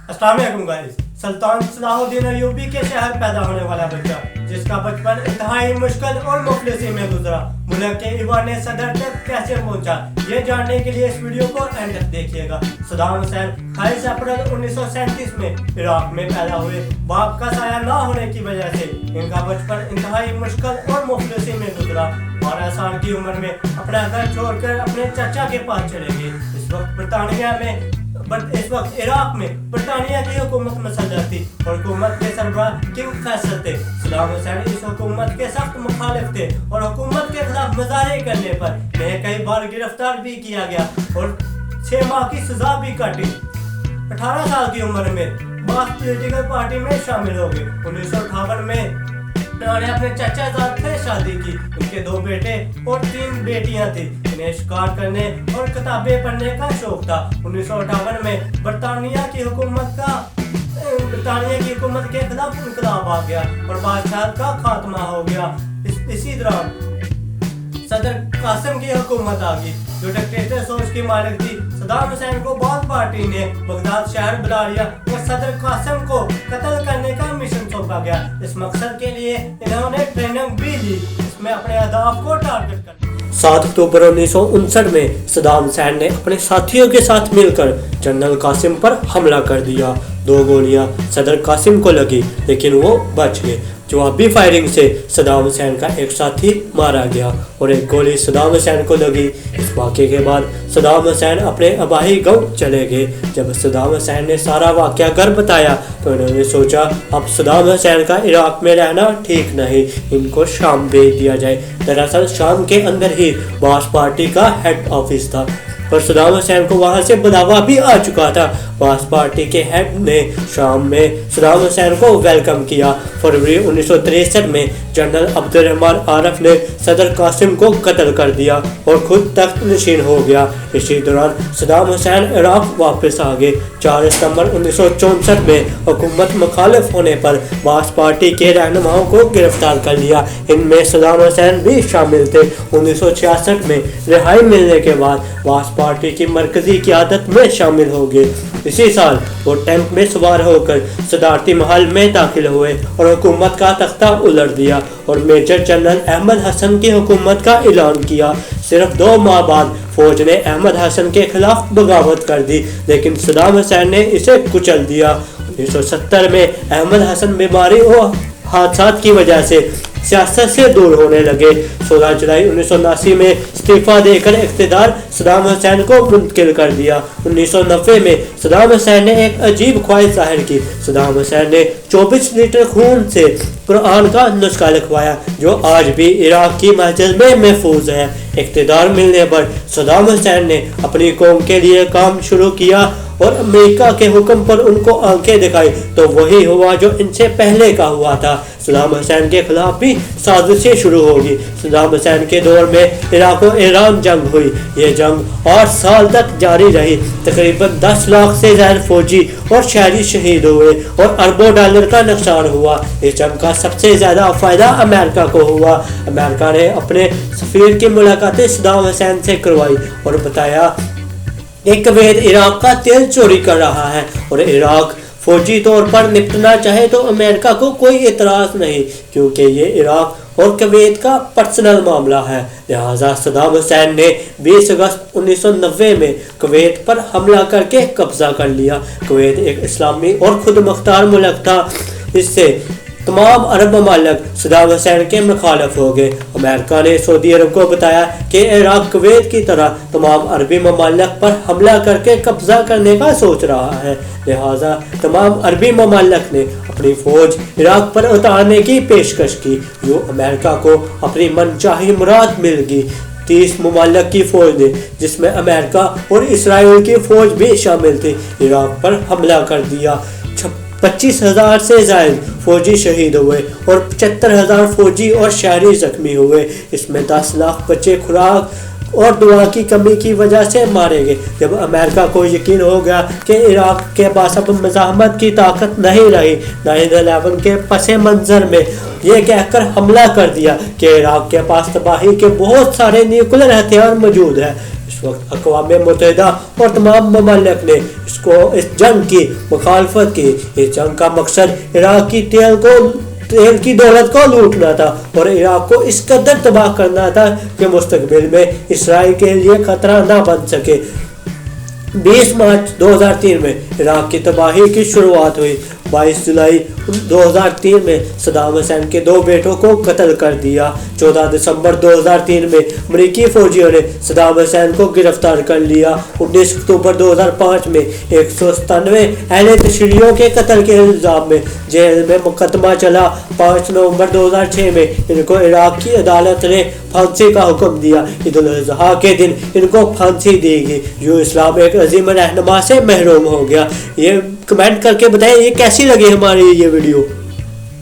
अस्सलाम वालेकुम गाइस। सुल्तान सलाहुद्दीन अय्यूबी के शहर पैदा होने वाला बच्चा जिसका बचपन इंतहाई मुश्किल और मुफलिसी में गुजरा, मुल्क के ईवान सदर तक कैसे पहुंचा, ये जानने के लिए इस वीडियो को एंड तक देखिएगा। सद्दाम हुसैन 28 अप्रैल 1937 में इराक में पैदा हुए। बाप का साया ना होने की वजह से इनका बचपन इंतहाई मुश्किल और मुफलिसी में गुजरा। 12 साल की उम्र में अपना घर छोड़कर अपने चाचा के पास चले गए। इस वक्त इराक में बरतानिया की हुकूमत मसल्लत थी और हुकूमत के सरबराह किंग फैसल थे। सद्दाम हुसैन इस हुकूमत के सख्त मुखालिफ थे और हुकूमत के खिलाफ मुजाहरे करने पर इन्हें कई बार गिरफ्तार भी किया गया और 6 माह की सजा भी काटी। 18 साल की उम्र में बास पॉलिटिकल पार्टी में शामिल हो गए। 1958 में उन्होंने अपने चाचा साथ से शादी की। उनके 2 बेटे और 3 बेटियां थी। इन्हें शिकार करने और किताबें पढ़ने का शौक था। 1958 में बरतानिया की हुकूमत के खिलाफ इनकलाब आ गया और बादशाह का खात्मा हो गया। इसी दौरान सदर कासिम की हुकूमत आ गई जो डिक्टेटर सोच की मालिक थी। सद्दाम हुसैन को बाथ पार्टी ने बगदाद शहर बुला लिया और सदर कासिम को कत्ल करने का मिशन सौंपा गया। इस मकसद के लिए इन्होंने ट्रेनिंग भी ली, इसमें अपने अहदाफ को टारगेट कर। 7 अक्टूबर 1959 में सद्दाम हुसैन ने अपने साथियों के साथ मिलकर जनरल कासिम पर हमला कर दिया। 2 गोलियां सदर कासिम को लगी लेकिन वो बच गए। जवाबी फायरिंग से सद्दाम हुसैन का एक साथी मारा गया और एक गोली सद्दाम हुसैन को लगी। इस वाक़े के बाद सद्दाम हुसैन अपने आबाई गांव चले गए। जब सद्दाम हुसैन ने सारा वाक़या घर बताया तो इन्होंने सोचा अब सद्दाम हुसैन का इराक में रहना ठीक नहीं, इनको शाम भेज दिया जाए। दरअसल शाम के अंदर ही बास पार्टी का हेड ऑफिस था और सद्दाम हुसैन को वहां से बुलावा भी आ चुका था। बास पार्टी के हेड ने शाम में सद्दाम हुसैन को वेलकम किया। फरवरी 1963 में जनरल अब्दुर्रहमान आरफ ने सदर कासिम को कत्ल कर दिया और खुद तख्त नशीन हो गया। इसी दौरान सद्दाम हुसैन इराक वापस आ गए। 4 सितंबर 1964 में हुकूमत मुखालिफ होने पर बास पार्टी के रहनुमाओं को गिरफ्तार कर लिया। इनमें सद्दाम हुसैन भी शामिल थे। 1966 में रिहाई मिलने के बाद बास पार्टी की मरकजी क़यादत में शामिल हो गए। इसी साल वो टैंक में सवार होकर सदारती महल में दाखिल हुए और हुकूमत का तख्ता उलट दिया और मेजर जनरल अहमद हसन की हुकूमत का ऐलान किया। सिर्फ 2 माह बाद फौज ने अहमद हसन के खिलाफ बगावत कर दी लेकिन सद्दाम हुसैन ने इसे कुचल दिया। 1970 में अहमद हसन बीमारी और हादसात की वजह से सियासत से दूर होने लगे। 16 जुलाई 1979 में इस्तीफा देकर इख्तिदार सद्दाम हुसैन को मुंतकिल कर दिया। 1990 में सद्दाम हुसैन ने एक अजीब ख्वाहिश जाहिर की। सद्दाम हुसैन ने 24 लीटर खून से कुरान का नुस्खा लिखवाया जो आज भी इराक की मस्जिद में महफूज है। इख्तिदार मिलने पर सद्दाम हुसैन ने अपनी कौम के लिए काम शुरू किया और अमेरिका के हुक्म पर उनको आंखें दिखाई तो वही हुआ जो इनसे पहले का हुआ था। सद्दाम हुसैन के खिलाफ भी साजिशें शुरू होगी। सद्दाम हुसैन के दौर में इराक और ईरान जंग हुई। ये जंग 8 साल तक जारी रही। तकरीबन 10 लाख से ज्यादा फौजी और शहरी शहीद हुए और अरबों डॉलर का नुकसान हुआ। इस जंग का सबसे ज्यादा फायदा अमेरिका को हुआ। अमेरिका ने अपने सफीर की मुलाकातें सद्दाम हुसैन से करवाई और बताया एक कुवैत इराक का तेल चोरी कर रहा है और इराक फौजी तौर पर निपटना चाहे तो अमेरिका को कोई एतराज नहीं क्योंकि ये इराक और कुवैत का पर्सनल मामला है। लिहाजा सद्दाम हुसैन ने 20 अगस्त 1990 में कुवैत पर हमला करके कब्जा कर लिया। कुवैत एक इस्लामी और खुद मुख्तार मुल्क था। इससे तमाम अरब ममालिक सद्दाम हुसैन के मुखालिफ हो गए। अमेरिका ने सऊदी अरब को बताया कि इराक कुवैत की तरह तमाम अरबी ममालिक पर हमला करके कब्जा करने का सोच रहा है। लिहाजा तमाम अरबी ममालिक ने अपनी फौज इराक पर उतारने की पेशकश की जो अमेरिका को अपनी मनचाही मुराद मिल गई। 30 ममालिक की फौज ने जिसमें अमेरिका और इसराइल की फौज भी शामिल थी इराक पर हमला कर दिया। 25,000 से ज्यादा फौजी शहीद हुए और 75,000 फौजी और शहरी जख्मी हुए। इसमें 10 लाख बच्चे खुराक और दुआ की कमी की वजह से मारे गए। जब अमेरिका को यकीन हो गया कि इराक के पास अब मज़ाहमत की ताकत नहीं रही, 9/11 के पस मंज़र में ये कहकर हमला कर दिया कि इराक के पास तबाही के बहुत सारे न्यूक्लियर हथियार मौजूद है। इस اس وقت اقوام متحدہ اور تمام ممالک نے اس جنگ کی مخالفت کی۔ اس جنگ کا مقصد عراق کی تیل کی دولت کو لوٹنا تھا اور عراق کو اس قدر تباہ کرنا تھا کہ مستقبل میں اسرائیل کے لیے خطرہ نہ بن سکے۔ 20 مارچ 2003 میں عراق کی تباہی کی شروعات ہوئی۔ 22 جولائی 2003 میں صدام حسین کے 2 بیٹوں کو قتل کر دیا۔ 14 دسمبر 2003 میں امریکی فوجیوں نے صدام حسین کو گرفتار کر لیا۔ 19 اکتوبر 2005 میں 197 اہل تشیعوں کے قتل کے الزام میں جیل میں مقدمہ چلا۔ 5 نومبر 2006 میں ان کو عراق کی عدالت نے پھانسی کا حکم دیا۔ عید الاضحیٰ کے دن ان کو پھانسی دی گئی۔ یوں اسلام ایک عظیم رہنما سے محروم ہو گیا۔ یہ کمنٹ کر کے بتائیں یہ کیسی لگی ہماری یہ ویڈیو۔